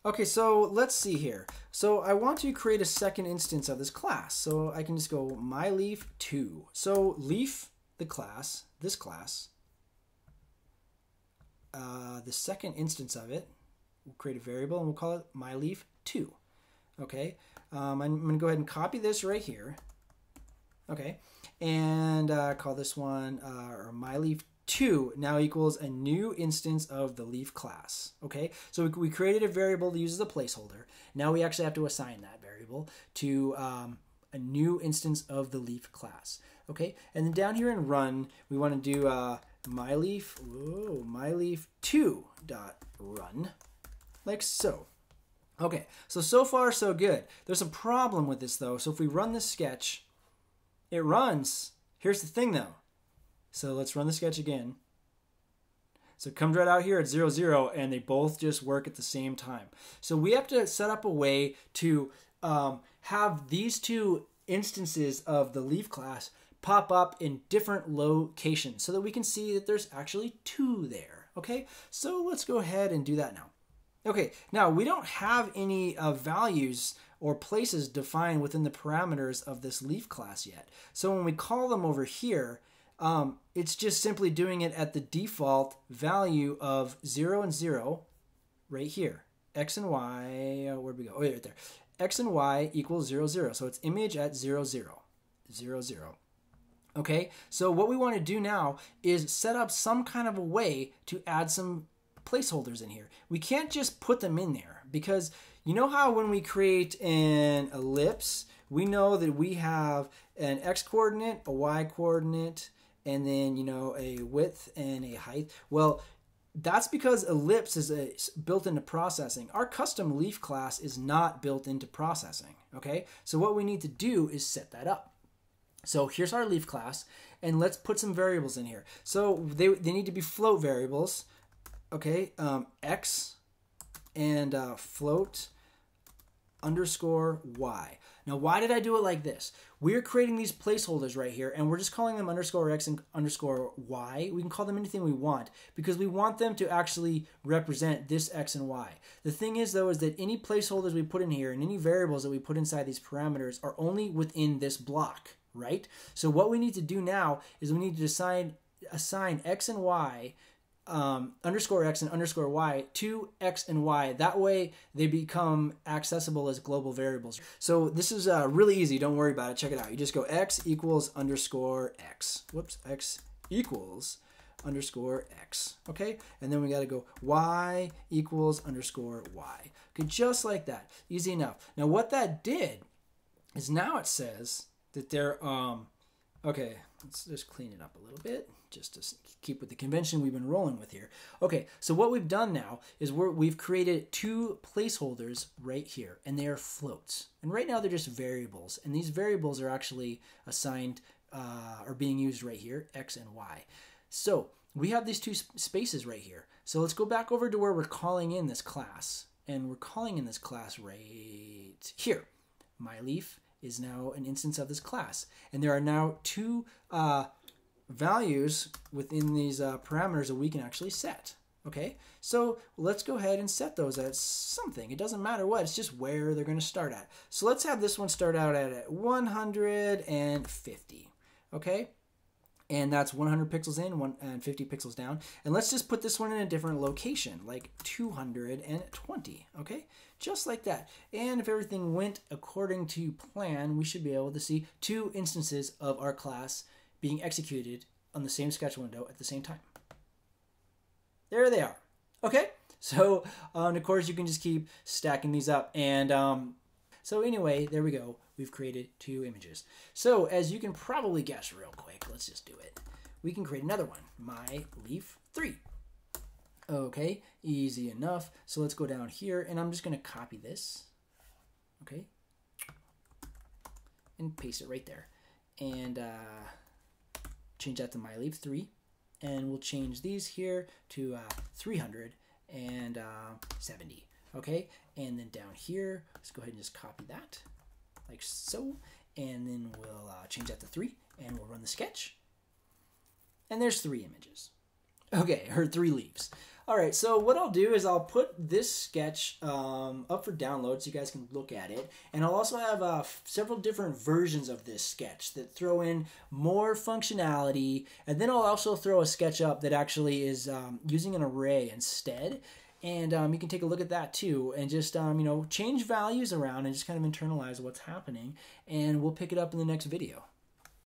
Okay, so let's see here. So I want to create a second instance of this class. So I can just go myLeaf2. So leaf, the class, this class, the second instance of it, we'll create a variable and we'll call it myLeaf2. Okay, I'm going to go ahead and copy this right here. Okay, and call this one or myLeaf2 now equals a new instance of the leaf class. Okay, so we created a variable to use as a placeholder. Now we actually have to assign that variable to a new instance of the leaf class. Okay, and then down here in run, we want to do myLeaf2.run, like so. Okay, so far so good. There's a problem with this though. So if we run this sketch, it runs. Here's the thing though. So let's run the sketch again. So it comes right out here at 0, 0, and they both just work at the same time. So we have to set up a way to have these two instances of the leaf class pop up in different locations so that we can see that there's actually two there. Okay, so let's go ahead and do that now. Okay, now we don't have any values or places defined within the parameters of this leaf class yet. So when we call them over here, it's just simply doing it at the default value of 0 and 0 right here. X and Y, where'd we go? Oh, yeah, right there. X and Y equals 0, 0. So it's image at 0, 0, 0, 0. Okay, so what we want to do now is set up some kind of a way to add some placeholders in here. We can't just put them in there because you know how when we create an ellipse, we know that we have an x coordinate, a y coordinate, and then, you know, a width and a height. Well, that's because ellipse is built into processing. Our custom leaf class is not built into processing, okay? So what we need to do is set that up. So here's our leaf class, and let's put some variables in here. So they need to be float variables, okay? X and float underscore y. Now, why did I do it like this? We're creating these placeholders right here, and we're just calling them underscore x and underscore y. We can call them anything we want because we want them to actually represent this x and y. The thing is, though, is that any placeholders we put in here and any variables that we put inside these parameters are only within this block, right? So what we need to do now is we need to assign x and y underscore x and underscore y to x and y. That way they become accessible as global variables. So this is really easy. Don't worry about it. Check it out. You just go x equals underscore x. Whoops. X equals underscore x. Okay. And then we got to go y equals underscore y. Okay. Just like that. Easy enough. Now what that did is now it says that they're, okay, let's just clean it up a little bit, just to keep with the convention we've been rolling with here. Okay, so what we've done now is we've created two placeholders right here, and they are floats. And right now they're just variables, and these variables are actually assigned or being used right here, x and y. So we have these two spaces right here. So let's go back over to where we're calling in this class, and we're calling in this class right here. myLeaf is now an instance of this class, and there are now two values within these parameters that we can actually set. Okay, so let's go ahead and set those at something. It doesn't matter what, it's just where they're going to start at. So let's have this one start out at 150. Okay, and that's 100 pixels in and 50 pixels down. And let's just put this one in a different location, like 220. Okay, just like that. And if everything went according to plan, we should be able to see two instances of our class being executed on the same sketch window at the same time. There they are. Okay, so of course you can just keep stacking these up. And so anyway, there we go. We've created two images. So as you can probably guess real quick, let's just do it. We can create another one, myLeaf3. Okay, easy enough. So let's go down here, and I'm just going to copy this. Okay, and paste it right there. And change that to myLeaf3, and we'll change these here to 370. Okay, and then down here, let's go ahead and just copy that like so, and then we'll change that to 3, and we'll run the sketch, and there's 3 images. Okay, her 3 leaves. All right, so what I'll do is I'll put this sketch up for download so you guys can look at it. And I'll also have several different versions of this sketch that throw in more functionality. And then I'll also throw a sketch up that actually is using an array instead. And you can take a look at that too and just, change values around and just kind of internalize what's happening. And we'll pick it up in the next video.